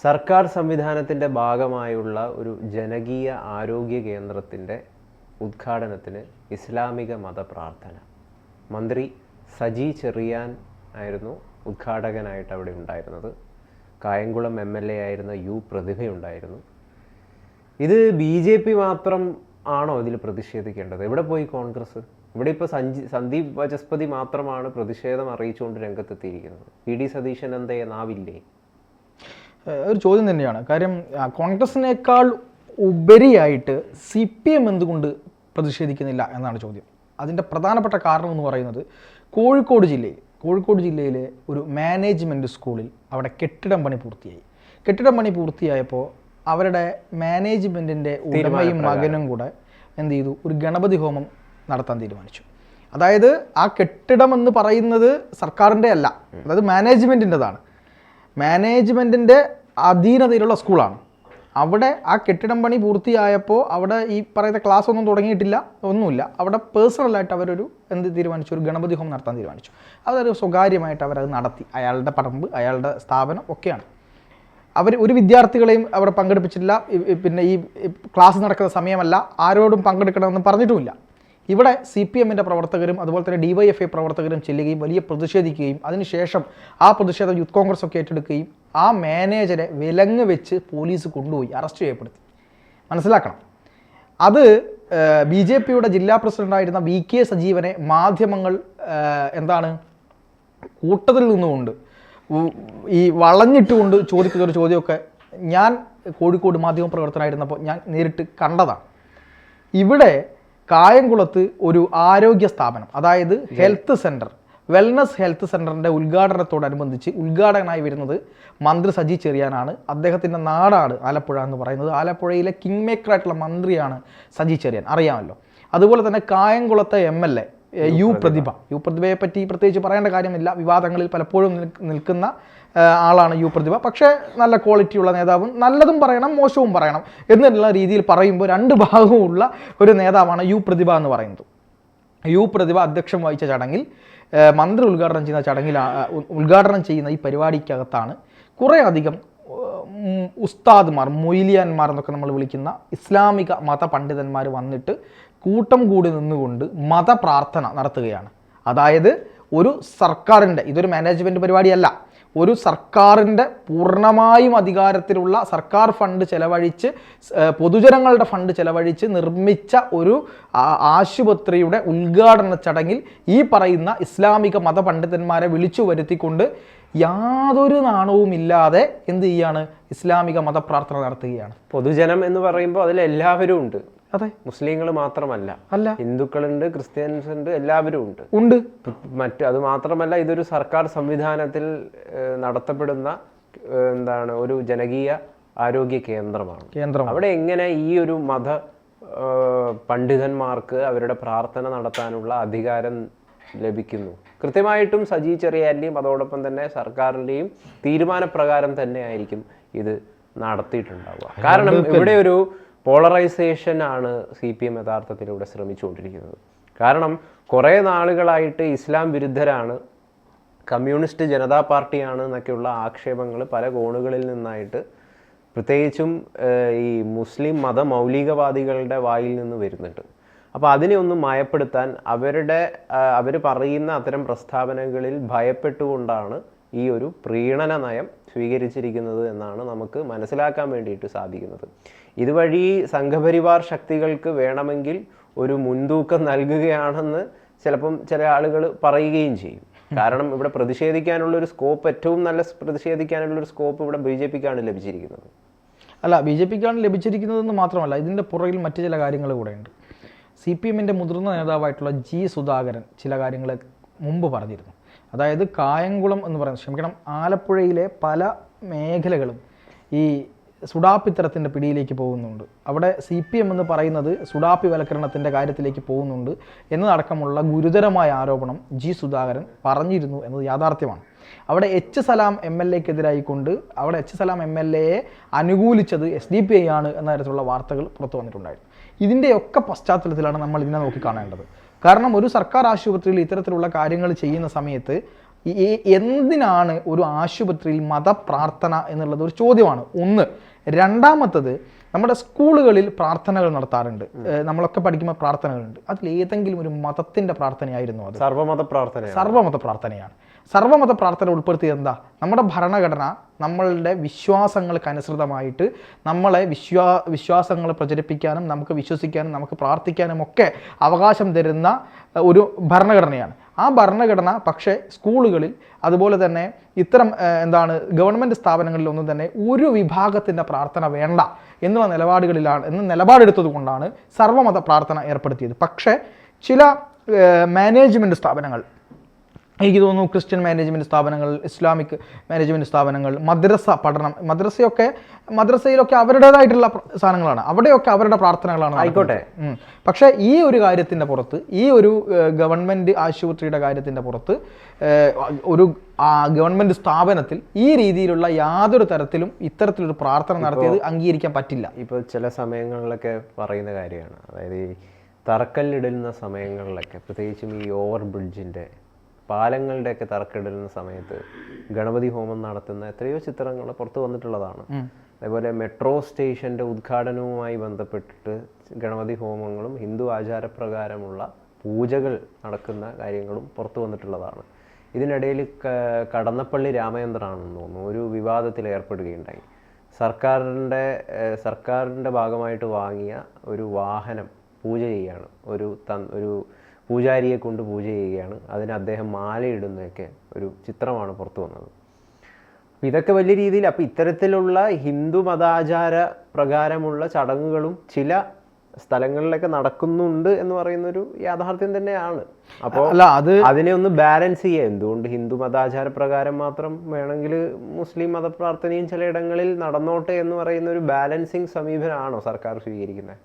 സർക്കാർ സംവിധാനത്തിൻ്റെ ഭാഗമായുള്ള ഒരു ജനകീയ ആരോഗ്യ കേന്ദ്രത്തിൻ്റെ ഉദ്ഘാടനത്തിന് ഇസ്ലാമിക മതപ്രാർത്ഥന. മന്ത്രി സജി ചെറിയാൻ ആയിരുന്നു ഉദ്ഘാടകനായിട്ട് അവിടെ ഉണ്ടായിരുന്നത്. കായംകുളം MLA ആയിരുന്ന യു പ്രതിഭയുണ്ടായിരുന്നു. ഇത് BJP മാത്രം ആണോ ഇതിൽ പ്രതിഷേധിക്കേണ്ടത്? എവിടെ പോയി കോൺഗ്രസ്? ഇവിടെ ഇപ്പോൾ സന്ദീപ് വാചസ്പതി മാത്രമാണ് പ്രതിഷേധം അറിയിച്ചുകൊണ്ട് രംഗത്തെത്തിയിരിക്കുന്നത്. PD സതീശൻ എന്തേ നാവില്ലേ? ഒരു ചോദ്യം തന്നെയാണ്. കാര്യം കോൺഗ്രസിനേക്കാൾ ഉപരിയായിട്ട് CPM എന്തുകൊണ്ട് പ്രതിഷേധിക്കുന്നില്ല എന്നാണ് ചോദ്യം. അതിൻ്റെ പ്രധാനപ്പെട്ട കാരണം എന്ന് പറയുന്നത് കോഴിക്കോട് ജില്ലയിലെ ഒരു മാനേജ്മെൻറ്റ് സ്കൂളിൽ അവിടെ കെട്ടിടം പണി പൂർത്തിയായപ്പോൾ അവരുടെ മാനേജ്മെൻറ്റിൻ്റെ ഉടമയും മകനും കൂടെ എന്ത് ചെയ്തു? ഒരു ഗണപതി ഹോമം നടത്താൻ തീരുമാനിച്ചു. അതായത് ആ കെട്ടിടം എന്ന് പറയുന്നത് സർക്കാരിൻ്റെ അല്ല, അതായത് മാനേജ്മെൻറ്റിൻ്റെതാണ്. മാനേജ്മെൻറ്റിൻ്റെ അധീനതയിലുള്ള സ്കൂളാണ്. അവിടെ ആ കെട്ടിടം പണി പൂർത്തിയായപ്പോൾ അവിടെ ഈ പറയുന്ന ക്ലാസ് ഒന്നും തുടങ്ങിയിട്ടില്ല, ഒന്നുമില്ല. അവിടെ പേഴ്സണലായിട്ട് അവരൊരു തീരുമാനിച്ചു? ഒരു ഗണപതി ഹോമം നടത്താൻ തീരുമാനിച്ചു. അതൊരു സ്വകാര്യമായിട്ട് അവരത് നടത്തി. അയാളുടെ പറമ്പ്, അയാളുടെ സ്ഥാപനം ഒക്കെയാണ്. അവർ ഒരു വിദ്യാർത്ഥികളെയും അവിടെ പങ്കെടുപ്പിച്ചിട്ടില്ല. പിന്നെ ഈ ക്ലാസ് നടക്കുന്ന സമയമല്ല, ആരോടും പങ്കെടുക്കണമെന്ന് പറഞ്ഞിട്ടുമില്ല. ഇവിടെ CPMൻ്റെ പ്രവർത്തകരും അതുപോലെ തന്നെ DYFI പ്രവർത്തകരും ചെല്ലുകയും വലിയ പ്രതിഷേധിക്കുകയും അതിനുശേഷം ആ പ്രതിഷേധം യൂത്ത് കോൺഗ്രസ് ഒക്കെ ഏറ്റെടുക്കുകയും ആ മാനേജരെ വിലങ്ങ് വെച്ച് പോലീസ് കൊണ്ടുപോയി അറസ്റ്റ് ചെയ്യപ്പെടുത്തി. മനസ്സിലാക്കണം, അത് BJPയുടെ ജില്ലാ പ്രസിഡൻ്റായിരുന്ന VK സജീവനെ മാധ്യമങ്ങൾ കൂട്ടത്തിൽ നിന്നുകൊണ്ട് ഈ വളഞ്ഞിട്ടുകൊണ്ട് ചോദിക്കുന്ന ഒരു ചോദ്യമൊക്കെ ഞാൻ കോഴിക്കോട് മാധ്യമ പ്രവർത്തനമായിരുന്നപ്പോൾ ഞാൻ നേരിട്ട് കണ്ടതാണ്. ഇവിടെ കായംകുളത്ത് ഒരു ആരോഗ്യ സ്ഥാപനം, അതായത് ഹെൽത്ത് സെൻറ്റർ, വെൽനസ് ഹെൽത്ത് സെൻറ്ററിൻ്റെ ഉദ്ഘാടനത്തോടനുബന്ധിച്ച് ഉദ്ഘാടകനായി വരുന്നത് മന്ത്രി സജി ചെറിയാനാണ്. അദ്ദേഹത്തിൻ്റെ നാടാണ് ആലപ്പുഴ എന്ന് പറയുന്നത്. ആലപ്പുഴയിലെ കിങ് മേക്കറായിട്ടുള്ള മന്ത്രിയാണ് സജി ചെറിയാൻ, അറിയാമല്ലോ. അതുപോലെ തന്നെ കായംകുളത്തെ MLA യു പ്രതിഭയെ പറ്റി പ്രത്യേകിച്ച് പറയേണ്ട കാര്യമില്ല. വിവാദങ്ങളിൽ പലപ്പോഴും നിൽക്കുന്ന ആളാണ് യു പ്രതിഭ. പക്ഷേ നല്ല ക്വാളിറ്റിയുള്ള നേതാവും, നല്ലതും പറയണം മോശവും പറയണം എന്നുള്ള രീതിയിൽ പറയുമ്പോൾ രണ്ട് ഭാഗവുമുള്ള ഒരു നേതാവാണ് യു പ്രതിഭ എന്ന് പറയുന്നത്. യു പ്രതിഭ അധ്യക്ഷം വഹിച്ച ചടങ്ങിൽ, മന്ത്രി ഉദ്ഘാടനം ചെയ്യുന്ന ഈ പരിപാടിക്കകത്താണ് കുറേ അധികം ഉസ്താദ്മാർ, മൊയ്ലിയാന്മാർ എന്നൊക്കെ നമ്മൾ വിളിക്കുന്ന ഇസ്ലാമിക മത പണ്ഡിതന്മാർ വന്നിട്ട് കൂട്ടം കൂടി നിന്നുകൊണ്ട് മതപ്രാർത്ഥന നടത്തുകയാണ്. അതായത് ഒരു സർക്കാരിൻ്റെ, ഇതൊരു മാനേജ്മെൻറ്റ് പരിപാടിയല്ല, ഒരു സർക്കാരിൻ്റെ പൂർണ്ണമായും അധികാരത്തിലുള്ള സർക്കാർ ഫണ്ട് ചെലവഴിച്ച്, പൊതുജനങ്ങളുടെ ഫണ്ട് ചെലവഴിച്ച് നിർമ്മിച്ച ഒരു ആശുപത്രിയുടെ ഉദ്ഘാടന ചടങ്ങിൽ ഈ പറയുന്ന ഇസ്ലാമിക മതപണ്ഡിതന്മാരെ വിളിച്ചു വരുത്തിക്കൊണ്ട് യാതൊരു നാണവുമില്ലാതെ എന്ത് ചെയ്യാണ്? ഇസ്ലാമിക മതപ്രാർത്ഥന നടത്തുകയാണ്. പൊതുജനം എന്ന് പറയുമ്പോൾ അതിൽ എല്ലാവരും ഉണ്ട്. അതെ, മുസ്ലിങ്ങൾ മാത്രമല്ല, ഹിന്ദുക്കളുണ്ട്, ക്രിസ്ത്യൻസ് ഉണ്ട്, എല്ലാവരും ഉണ്ട്. അത് മാത്രമല്ല, ഇതൊരു സർക്കാർ സംവിധാനത്തിൽ നടത്തപ്പെടുന്ന ഒരു ജനകീയ ആരോഗ്യ കേന്ദ്രമാണ്. അവിടെ എങ്ങനെ ഈ ഒരു മത പണ്ഡിതന്മാർക്ക് അവരുടെ പ്രാർത്ഥന നടത്താനുള്ള അധികാരം ലഭിക്കുന്നു? കൃത്യമായിട്ടും സജി ചെറിയാന്റെയും അതോടൊപ്പം തന്നെ സർക്കാരിൻ്റെയും തീരുമാനപ്രകാരം തന്നെ ആയിരിക്കും ഇത് നടത്തിയിട്ടുണ്ടാവുക. കാരണം ഇവിടെ ഒരു പോളറൈസേഷൻ ആണ് CPM യഥാർത്ഥത്തിൽ ഇവിടെ ശ്രമിച്ചുകൊണ്ടിരിക്കുന്നത്. കാരണം കുറേ നാളുകളായിട്ട് ഇസ്ലാം വിരുദ്ധരാണ്, കമ്മ്യൂണിസ്റ്റ് ജനതാ പാർട്ടിയാണ് എന്നൊക്കെയുള്ള ആക്ഷേപങ്ങൾ പല കോണുകളിൽ നിന്നായിട്ട്, പ്രത്യേകിച്ചും ഈ മുസ്ലിം മതമൗലികവാദികളുടെ വായിൽ നിന്ന് വരുന്നുണ്ട്. അപ്പോൾ അതിനെ ഒന്ന് മയപ്പെടുത്താൻ അവർ പറയുന്ന അത്തരം പ്രസ്താവനകളിൽ ഭയപ്പെട്ടുകൊണ്ടാണ് ഈ ഒരു പ്രീണന നയം സ്വീകരിച്ചിരിക്കുന്നത് എന്നാണ് നമുക്ക് മനസ്സിലാക്കാൻ വേണ്ടിയിട്ട് സാധിക്കുന്നത്. ഇതുവഴി സംഘപരിവാർ ശക്തികൾക്ക് വേണമെങ്കിൽ ഒരു മുൻതൂക്കം നൽകുകയാണെന്ന് ചിലപ്പം ചില ആളുകൾ പറയുകയും ചെയ്യും. കാരണം ഇവിടെ പ്രതിഷേധിക്കാനുള്ളൊരു സ്കോപ്പ്, ഏറ്റവും നല്ല പ്രതിഷേധിക്കാനുള്ളൊരു സ്കോപ്പ് ഇവിടെ BJPക്കാണ് ലഭിച്ചിരിക്കുന്നത്. അല്ല, BJPക്കാണ് ലഭിച്ചിരിക്കുന്നതെന്ന് മാത്രമല്ല, ഇതിൻ്റെ പുറകിൽ മറ്റു ചില കാര്യങ്ങൾ കൂടെയുണ്ട്. CPMൻ്റെ മുതിർന്ന നേതാവായിട്ടുള്ള G സുധാകരൻ ചില കാര്യങ്ങൾ മുമ്പ് പറഞ്ഞിരുന്നു. അതായത് കായംകുളം എന്ന് പറയുന്നത്, ആലപ്പുഴയിലെ പല മേഖലകളും ഈ സുഡാപ്പിത്തരത്തിൻ്റെ പിടിയിലേക്ക് പോകുന്നുണ്ട്. അവിടെ CPM എന്ന് പറയുന്നത് സുഡാപ്പിവൽക്കരണത്തിൻ്റെ കാര്യത്തിലേക്ക് പോകുന്നുണ്ട് എന്നതടക്കമുള്ള ഗുരുതരമായ ആരോപണം G സുധാകരൻ പറഞ്ഞിരുന്നു എന്നത് യാഥാർത്ഥ്യമാണ്. അവിടെ H സലാം MLAക്കെതിരായിക്കൊണ്ട് അവിടെ H സലാം MLAയെ അനുകൂലിച്ചത് SDPI ആണ് എന്ന തരത്തിലുള്ള വാർത്തകൾ പുറത്തു വന്നിട്ടുണ്ടായിരുന്നു. ഇതിൻ്റെയൊക്കെ പശ്ചാത്തലത്തിലാണ് നമ്മൾ ഇതിനെ നോക്കിക്കാണേണ്ടത്. കാരണം ഒരു സർക്കാർ ആശുപത്രിയിൽ ഇത്തരത്തിലുള്ള കാര്യങ്ങൾ ചെയ്യുന്ന സമയത്ത് എന്തിനാണ് ഒരു ആശുപത്രിയിൽ മതപ്രാർത്ഥന എന്നുള്ളത് ഒരു ചോദ്യമാണ് ഒന്ന്. രണ്ടാമത്തത്, നമ്മുടെ സ്കൂളുകളിൽ പ്രാർത്ഥനകൾ നടത്താറുണ്ട്, നമ്മളൊക്കെ പഠിക്കുമ്പോൾ പ്രാർത്ഥനകളുണ്ട്. അതിൽ ഏതെങ്കിലും ഒരു മതത്തിന്റെ പ്രാർത്ഥനയായിരുന്നു അത്? സർവ്വമത പ്രാർത്ഥനയാണ്. സർവ്വമത പ്രാർത്ഥന ഉൾപ്പെടുത്തിയത് എന്താ? നമ്മുടെ ഭരണഘടന നമ്മളുടെ വിശ്വാസങ്ങൾക്കനുസൃതമായിട്ട് നമ്മളെ വിശ്വാസങ്ങളെ പ്രചരിപ്പിക്കാനും നമുക്ക് വിശ്വസിക്കാനും നമുക്ക് പ്രാർത്ഥിക്കാനും ഒക്കെ അവകാശം തരുന്ന ഒരു ഭരണഘടനയാണ്. ആ ഭരണഘടന പക്ഷേ സ്കൂളുകളിൽ അതുപോലെ തന്നെ ഇത്തരം ഗവൺമെൻറ് സ്ഥാപനങ്ങളിലൊന്നും തന്നെ ഒരു വിഭാഗത്തിൻ്റെ പ്രാർത്ഥന വേണ്ട എന്നുള്ള നിലപാടെടുത്തത് കൊണ്ടാണ് സർവ്വമത പ്രാർത്ഥന ഏർപ്പെടുത്തിയത്. പക്ഷേ ചില മാനേജ്മെൻറ്റ് സ്ഥാപനങ്ങൾ, എനിക്ക് തോന്നുന്നു ക്രിസ്ത്യൻ മാനേജ്മെൻറ്റ് സ്ഥാപനങ്ങൾ, ഇസ്ലാമിക് മാനേജ്മെൻറ്റ് സ്ഥാപനങ്ങൾ, മദ്രസയിലൊക്കെ അവരുടേതായിട്ടുള്ള സാധനങ്ങളാണ്, അവിടെയൊക്കെ അവരുടെ പ്രാർത്ഥനകളാണ് ആയിക്കോട്ടെ. പക്ഷേ ഈ ഒരു കാര്യത്തിൻ്റെ പുറത്ത്, ഈ ഒരു ഗവൺമെൻറ് ആശുപത്രിയുടെ കാര്യത്തിൻ്റെ പുറത്ത്, ഒരു ഗവൺമെൻറ് സ്ഥാപനത്തിൽ ഈ രീതിയിലുള്ള യാതൊരു തരത്തിലും ഇത്തരത്തിലൊരു പ്രാർത്ഥന നടത്തിയത് അംഗീകരിക്കാൻ പറ്റില്ല. ഇപ്പോൾ ചില സമയങ്ങളിലൊക്കെ പറയുന്ന കാര്യമാണ്, അതായത് ഈ തറക്കല്ലിടുന്ന സമയങ്ങളിലൊക്കെ, പ്രത്യേകിച്ചും ഈ ഓവർ ബ്രിഡ്ജിൻ്റെ പാലങ്ങളുടെയൊക്കെ തറക്കല്ലിടുന്ന സമയത്ത് ഗണപതി ഹോമം നടത്തുന്ന എത്രയോ ചിത്രങ്ങൾ പുറത്തു വന്നിട്ടുള്ളതാണ്. അതേപോലെ മെട്രോ സ്റ്റേഷൻ്റെ ഉദ്ഘാടനവുമായി ബന്ധപ്പെട്ടിട്ട് ഗണപതി ഹോമങ്ങളും ഹിന്ദു ആചാരപ്രകാരമുള്ള പൂജകൾ നടക്കുന്ന കാര്യങ്ങളും പുറത്തു വന്നിട്ടുള്ളതാണ്. ഇതിനിടയിൽ കടന്നപ്പള്ളി രാമചന്ദ്രനാണെന്ന് തോന്നുന്നു ഒരു വിവാദത്തിൽ ഏർപ്പെടുകയുണ്ടായി. സർക്കാരിൻ്റെ ഭാഗമായിട്ട് വാങ്ങിയ ഒരു വാഹനം പൂജ ചെയ്യുകയാണ്, ഒരു പൂജാരിയെ കൊണ്ട് പൂജ ചെയ്യുകയാണ്, അതിന് അദ്ദേഹം മാലയിടുന്നതൊക്കെ ഒരു ചിത്രമാണ് പുറത്തു വന്നത്. അപ്പം ഇതൊക്കെ വലിയ രീതിയിൽ, അപ്പം ഇത്തരത്തിലുള്ള ഹിന്ദു മതാചാര പ്രകാരമുള്ള ചടങ്ങുകളും ചില സ്ഥലങ്ങളിലൊക്കെ നടക്കുന്നുണ്ട് എന്ന് പറയുന്നൊരു യാഥാർത്ഥ്യം തന്നെയാണ്. അപ്പോൾ അതിനെ ഒന്ന് ബാലൻസ് ചെയ്യുക. എന്തുകൊണ്ട് ഹിന്ദു മതാചാര പ്രകാരം മാത്രം വേണമെങ്കിൽ മുസ്ലിം മതപ്രാർത്ഥനയും ചിലയിടങ്ങളിൽ നടന്നോട്ടെ എന്ന് പറയുന്ന ഒരു ബാലൻസിങ് സമീപനമാണോ സർക്കാർ സ്വീകരിക്കുന്നത്?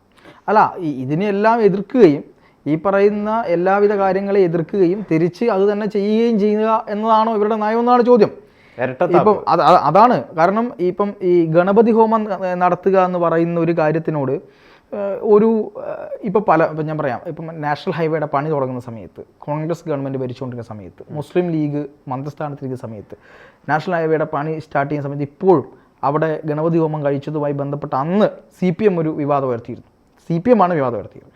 അല്ല, ഇതിനെല്ലാം എതിർക്കുകയും ഈ പറയുന്ന എല്ലാവിധ കാര്യങ്ങളെ എതിർക്കുകയും തിരിച്ച് അത് തന്നെ ചെയ്യുകയും ചെയ്യുക എന്നതാണോ ഇവരുടെ നയം എന്നാണ് ചോദ്യം. ഇപ്പം അതാണ് കാരണം. ഇപ്പം ഈ ഗണപതി ഹോമം നടത്തുക എന്ന് പറയുന്ന ഒരു കാര്യത്തിനോട് ഇപ്പം ഞാൻ പറയാം, ഇപ്പം നാഷണൽ ഹൈവേയുടെ പണി തുടങ്ങുന്ന സമയത്ത്, കോൺഗ്രസ് ഗവൺമെൻറ് ഭരിച്ചുകൊണ്ടിരിക്കുന്ന സമയത്ത്, മുസ്ലിം ലീഗ് മന്ത്രിസ്ഥാനത്തിരിക്കുന്ന സമയത്ത്, നാഷണൽ ഹൈവേയുടെ പണി സ്റ്റാർട്ട് ചെയ്യുന്ന സമയത്ത് ഇപ്പോഴും അവിടെ ഗണപതി ഹോമം കഴിച്ചതുമായി ബന്ധപ്പെട്ട് അന്ന് CPM ഒരു വിവാദം ഉയർത്തിയിരുന്നു. CPM ആണ് വിവാദം ഉയർത്തിയത്.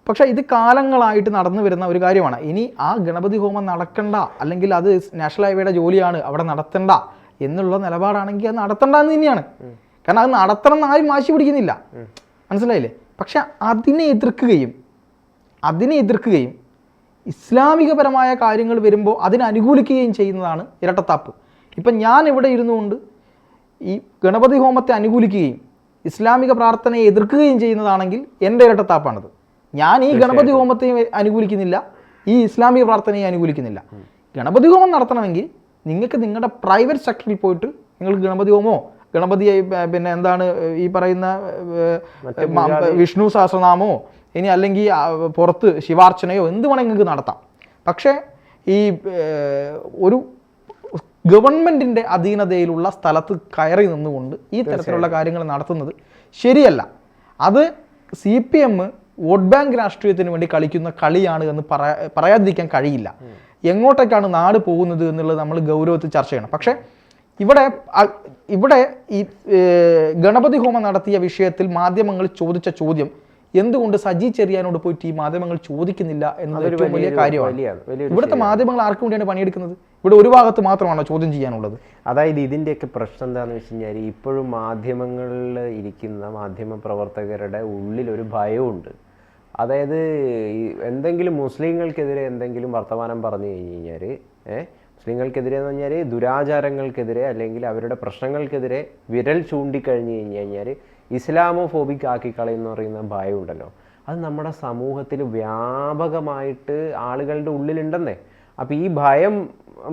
പക്ഷേ ഇത് കാലങ്ങളായിട്ട് നടന്നു വരുന്ന ഒരു കാര്യമാണ്. ഇനി ആ ഗണപതി ഹോമം നടക്കണ്ട, അല്ലെങ്കിൽ അത് നാഷണൽ ഹൈവേയുടെ ജോലിയാണ് അവിടെ നടത്തണ്ട എന്നുള്ള നിലപാടാണെങ്കിൽ അത് നടത്തണ്ട എന്ന് തന്നെയാണ്. കാരണം അത് നടത്തണം എന്ന് ആരും വാശി പിടിക്കുന്നില്ല, മനസ്സിലായില്ലേ? പക്ഷെ അതിനെ എതിർക്കുകയും ഇസ്ലാമികപരമായ കാര്യങ്ങൾ വരുമ്പോൾ അതിനെ അനുകൂലിക്കുകയും ചെയ്യുന്നതാണ് ഇരട്ടത്താപ്പ്. ഇപ്പം ഞാൻ ഇവിടെ ഇരുന്നുകൊണ്ട് ഈ ഗണപതി ഹോമത്തെ അനുകൂലിക്കുകയും ഇസ്ലാമിക പ്രാർത്ഥനയെ എതിർക്കുകയും ചെയ്യുന്നതാണെങ്കിൽ എൻ്റെ ഇരട്ടത്താപ്പാണത്. ഞാൻ ഈ ഗണപതി ഹോമത്തെ അനുകൂലിക്കുന്നില്ല, ഈ ഇസ്ലാമിക പ്രാർത്ഥനയെ അനുകൂലിക്കുന്നില്ല. ഗണപതി ഹോമം നടത്തണമെങ്കിൽ നിങ്ങൾക്ക് നിങ്ങളുടെ പ്രൈവറ്റ് സെക്ടറിൽ പോയിട്ട് നിങ്ങൾക്ക് ഗണപതി ഹോമോ, ഗണപതി പിന്നെ ഈ പറയുന്ന വിഷ്ണു സഹസ്രനാമോ, ഇനി അല്ലെങ്കിൽ പുറത്ത് ശിവാർച്ചനയോ എന്ത് വേണമെങ്കിൽ നിങ്ങൾക്ക് നടത്താം. പക്ഷേ ഈ ഒരു ഗവൺമെൻറ്റിൻ്റെ അധീനതയിലുള്ള സ്ഥലത്ത് കയറി നിന്നുകൊണ്ട് ഈ തരത്തിലുള്ള കാര്യങ്ങൾ നടത്തുന്നത് ശരിയല്ല. അത് CPM വോട്ട് ബാങ്ക് രാഷ്ട്രീയത്തിന് വേണ്ടി കളിക്കുന്ന കളിയാണ് എന്ന് പറയാതിരിക്കാൻ കഴിയില്ല. എങ്ങോട്ടേക്കാണ് നാട് പോകുന്നത് എന്നുള്ളത് നമ്മൾ ഗൗരവത്തിൽ ചർച്ച ചെയ്യണം. പക്ഷേ ഇവിടെ ഈ ഗണപതി ഹോമം നടത്തിയ വിഷയത്തിൽ മാധ്യമങ്ങൾ ചോദിച്ച ചോദ്യം എന്തുകൊണ്ട് സജി ചെറിയാനോട് പോയിട്ട് ഈ മാധ്യമങ്ങൾ ചോദിക്കുന്നില്ല എന്നത് ഏറ്റവും വലിയ കാര്യമാണ്. ഇവിടുത്തെ മാധ്യമങ്ങൾ ആർക്കും വേണ്ടിയാണ് പണിയെടുക്കുന്നത്? ഇവിടെ ഒരു ഭാഗത്ത് മാത്രമാണോ ചോദ്യം ചെയ്യാനുള്ളത്? അതായത് ഇതിൻ്റെയൊക്കെ പ്രശ്നം എന്താണെന്ന് വെച്ച് കഴിഞ്ഞാൽ ഇപ്പോഴും മാധ്യമങ്ങളിൽ ഇരിക്കുന്ന മാധ്യമ പ്രവർത്തകരുടെ ഉള്ളിലൊരു ഭയമുണ്ട്. അതായത് എന്തെങ്കിലും മുസ്ലിങ്ങൾക്കെതിരെ എന്തെങ്കിലും വർത്തമാനം പറഞ്ഞു കഴിഞ്ഞ് കഴിഞ്ഞാൽ മുസ്ലിങ്ങൾക്കെതിരെ എന്ന് പറഞ്ഞാൽ ദുരാചാരങ്ങൾക്കെതിരെ അല്ലെങ്കിൽ അവരുടെ പ്രശ്നങ്ങൾക്കെതിരെ വിരൽ ചൂണ്ടിക്കഴിഞ്ഞ് കഴിഞ്ഞാൽ ഇസ്ലാമോഫോബിക് ആക്കി കളയെന്ന് പറയുന്ന ഭയമുണ്ടല്ലോ, അത് നമ്മുടെ സമൂഹത്തിൽ വ്യാപകമായിട്ട് ആളുകളുടെ ഉള്ളിലുണ്ടെന്നേ. അപ്പോൾ ഈ ഭയം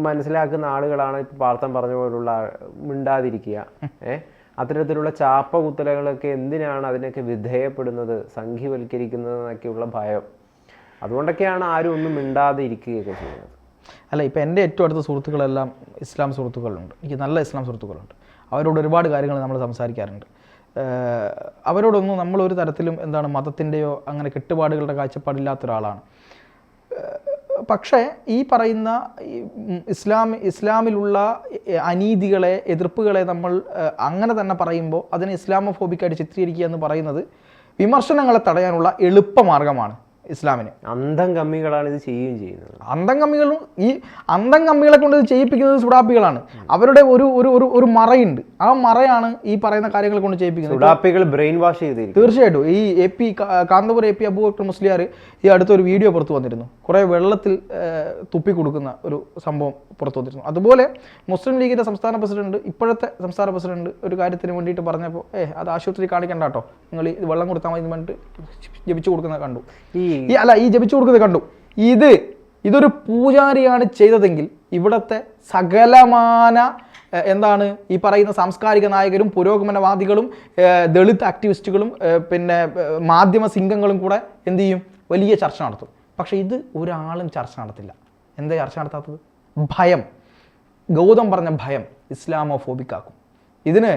മനസ്സിലാക്കുന്ന ആളുകളാണ് ഇപ്പോൾ പാർത്ഥൻ പറഞ്ഞ പോലുള്ള മിണ്ടാതിരിക്കുക, അത്തരത്തിലുള്ള ചാപ്പകുത്തലകളൊക്കെ എന്തിനാണ് അതിനൊക്കെ വിധേയപ്പെടുന്നത്, സംഘീവൽക്കരിക്കുന്നതെന്നൊക്കെയുള്ള ഭയം. അതുകൊണ്ടൊക്കെയാണ് ആരും ഒന്നും മിണ്ടാതെ ഇരിക്കുകയൊക്കെ ചെയ്യുന്നത്. അല്ല, ഇപ്പോൾ എൻ്റെ ഏറ്റവും അടുത്ത സുഹൃത്തുക്കളെല്ലാം ഇസ്ലാം സുഹൃത്തുക്കളുണ്ട്. എനിക്ക് നല്ല ഇസ്ലാം സുഹൃത്തുക്കളുണ്ട്. അവരോട് ഒരുപാട് കാര്യങ്ങൾ നമ്മൾ സംസാരിക്കാറുണ്ട്. അവരോടൊന്നും നമ്മളൊരു തരത്തിലും മതത്തിൻ്റെയോ അങ്ങനെ കെട്ടുപാടുകളുടെ കാഴ്ചപ്പാടില്ലാത്ത ഒരാളാണ്. പക്ഷേ ഈ പറയുന്ന ഇസ്ലാമിലുള്ള അനീതികളെ, എതിർപ്പുകളെ നമ്മൾ അങ്ങനെ തന്നെ പറയുമ്പോൾ അതിനെ ഇസ്ലാമോഫോബിക്കായിട്ട് ചിത്രീകരിക്കുക എന്ന് പറയുന്നത് വിമർശനങ്ങളെ തടയാനുള്ള എളുപ്പമാർഗമാണ് ഇസ്ലാമിന്. അന്തം കമ്മികളാണ് ഇത് ചെയ്യുകയും ചെയ്യുന്നത്. അന്തം കമ്മികളെ കൊണ്ട് ഇത് ചെയ്യിപ്പിക്കുന്നത് സുഡാപ്പികളാണ്. അവരുടെ ഒരു മറയുണ്ട്. ആ മറയാണ് ഈ പറയുന്ന കാര്യങ്ങൾ കൊണ്ട് ചെയ്യിപ്പിക്കുന്നത്. സുഡാപ്പികൾ ബ്രെയിൻ വാഷ് ചെയ്തിരിക്കും. തീർച്ചയായിട്ടും. ഈ കാന്തപുരം AP അബൂബക്കർ മുസ്ലിയാർ ഈ അടുത്തൊരു വീഡിയോ പുറത്തു വന്നിരുന്നു. കുറേ വെള്ളത്തിൽ തുപ്പി കൊടുക്കുന്ന ഒരു സംഭവം പുറത്തു വന്നിരുന്നു. അതുപോലെ മുസ്ലിം ലീഗിന്റെ ഇപ്പോഴത്തെ സംസ്ഥാന പ്രസിഡന്റ് ഒരു കാര്യത്തിന് വേണ്ടിയിട്ട് പറഞ്ഞപ്പോൾ അത് ആശുപത്രി കാണിക്കണ്ട കേട്ടോ, നിങ്ങൾ ഈ വെള്ളം കൊടുത്താൽ മതി എന്ന് പറഞ്ഞിട്ട് ജപിച്ചു കൊടുക്കുന്നത് കണ്ടു. ഈ ജപിച്ചു കൊടുക്കുന്നത് കണ്ടു. ഇതൊരു പൂജാരിയാണ് ചെയ്തതെങ്കിൽ ഇവിടുത്തെ സകലമാന ഈ പറയുന്ന സാംസ്കാരിക നായകരും പുരോഗമനവാദികളും ദളിത് ആക്ടിവിസ്റ്റുകളും പിന്നെ മാധ്യമ സിംഗങ്ങളും കൂടെ എന്ത് ചെയ്യും? വലിയ ചർച്ച നടത്തും. പക്ഷെ ഇത് ഒരാളും ചർച്ച നടത്തില്ല. എന്താ ചർച്ച നടത്താത്തത്? ഭയം. ഗൗതം പറഞ്ഞ ഭയം ഇസ്ലാമോഫോബിക്കാക്കും. ഇതിന്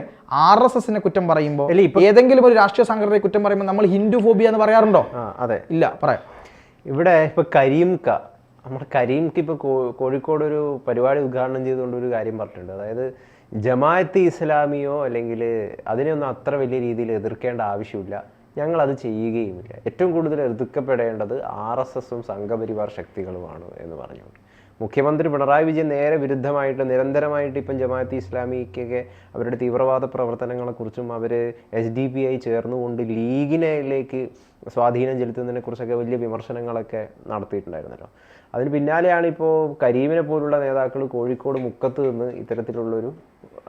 RSSനെ കുറ്റം പറയുമ്പോൾ, ഏതെങ്കിലും ഒരു രാഷ്ട്രീയ സംഘടനയെ കുറ്റം പറയുമ്പോൾ നമ്മൾ ഹിന്ദു ഫോബിയ എന്ന് പറയാറുണ്ടോ? അതെ, ഇല്ല. പറയാം. ഇവിടെ ഇപ്പൊ നമ്മുടെ കരീംക്ക് ഇപ്പോൾ കോഴിക്കോട് ഒരു പരിപാടി ഉദ്ഘാടനം ചെയ്തുകൊണ്ട് ഒരു കാര്യം പറഞ്ഞിട്ടുണ്ട്. അതായത് ജമാഅത്തെ ഇസ്ലാമിയോ അല്ലെങ്കിൽ അതിനെയൊന്നും അത്ര വലിയ രീതിയിൽ എതിർക്കേണ്ട ആവശ്യമില്ല, ഞങ്ങളത് ചെയ്യുകയുമില്ല. ഏറ്റവും കൂടുതൽ എതിർക്കപ്പെടേണ്ടത് RSSഉം സംഘപരിവാർ ശക്തികളുമാണ് എന്ന് പറഞ്ഞുകൊണ്ട് മുഖ്യമന്ത്രി പിണറായി വിജയൻ നേരെ വിരുദ്ധമായിട്ട് നിരന്തരമായിട്ട് ഇപ്പം ജമാഅത്തെ ഇസ്ലാമിക്കൊക്കെ അവരുടെ തീവ്രവാദ പ്രവർത്തനങ്ങളെക്കുറിച്ചും അവർ SDPI ചേർന്നുകൊണ്ട് ലീഗിലേക്ക് സ്വാധീനം ചെലുത്തുന്നതിനെ കുറിച്ചൊക്കെ വലിയ വിമർശനങ്ങളൊക്കെ നടത്തിയിട്ടുണ്ടായിരുന്നല്ലോ. അതിന് പിന്നാലെയാണ് ഇപ്പോൾ കരീമിനെ പോലുള്ള നേതാക്കൾ കോഴിക്കോട് മുക്കത്ത് നിന്ന് ഇത്തരത്തിലുള്ളൊരു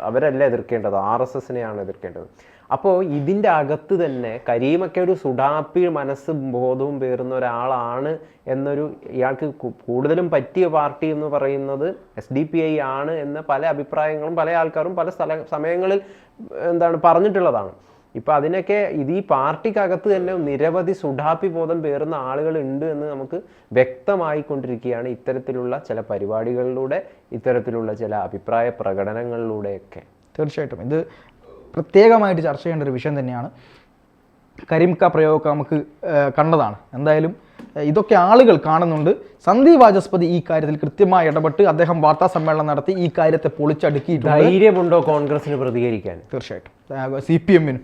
അവരല്ല എതിർക്കേണ്ടത്, RSSനെയാണ് എതിർക്കേണ്ടത്. അപ്പോൾ ഇതിൻ്റെ അകത്ത് തന്നെ കരീമൊക്കെ ഒരു സുഡാപ്പി മനസ്സ് ബോധവും പേറുന്ന ഒരാളാണ് എന്നൊരു, ഇയാൾക്ക് കൂടുതലും പറ്റിയ പാർട്ടി എന്ന് പറയുന്നത് SDPI ആണ് എന്ന പല അഭിപ്രായങ്ങളും പല ആൾക്കാരും പല സമയങ്ങളിൽ പറഞ്ഞിട്ടുള്ളതാണ്. ഇപ്പം അതിനൊക്കെ ഈ പാർട്ടിക്കകത്ത് തന്നെ നിരവധി സുഡാപ്പി ബോധം പേറുന്ന ആളുകൾ ഉണ്ട് എന്ന് നമുക്ക് വ്യക്തമായിക്കൊണ്ടിരിക്കുകയാണ് ഇത്തരത്തിലുള്ള ചില പരിപാടികളിലൂടെ, ഇത്തരത്തിലുള്ള ചില അഭിപ്രായ പ്രകടനങ്ങളിലൂടെയൊക്കെ. തീർച്ചയായിട്ടും ഇത് പ്രത്യേകമായിട്ട് ചർച്ച ചെയ്യേണ്ട ഒരു വിഷയം തന്നെയാണ്. കരീംക പ്രയോഗമൊക്കെ നമുക്ക് കണ്ടതാണ്. എന്തായാലും ഇതൊക്കെ ആളുകൾ കാണുന്നുണ്ട്. സന്ദീപ് വാചസ്പതി ഈ കാര്യത്തിൽ കൃത്യമായി ഇടപെട്ട് അദ്ദേഹം വാർത്താ സമ്മേളനം നടത്തി ഈ കാര്യത്തെ പൊളിച്ചടുക്കിയിട്ടുണ്ട്. ധൈര്യമുണ്ടോ കോൺഗ്രസിന് പ്രതികരിക്കാൻ? തീർച്ചയായിട്ടും CPM-നും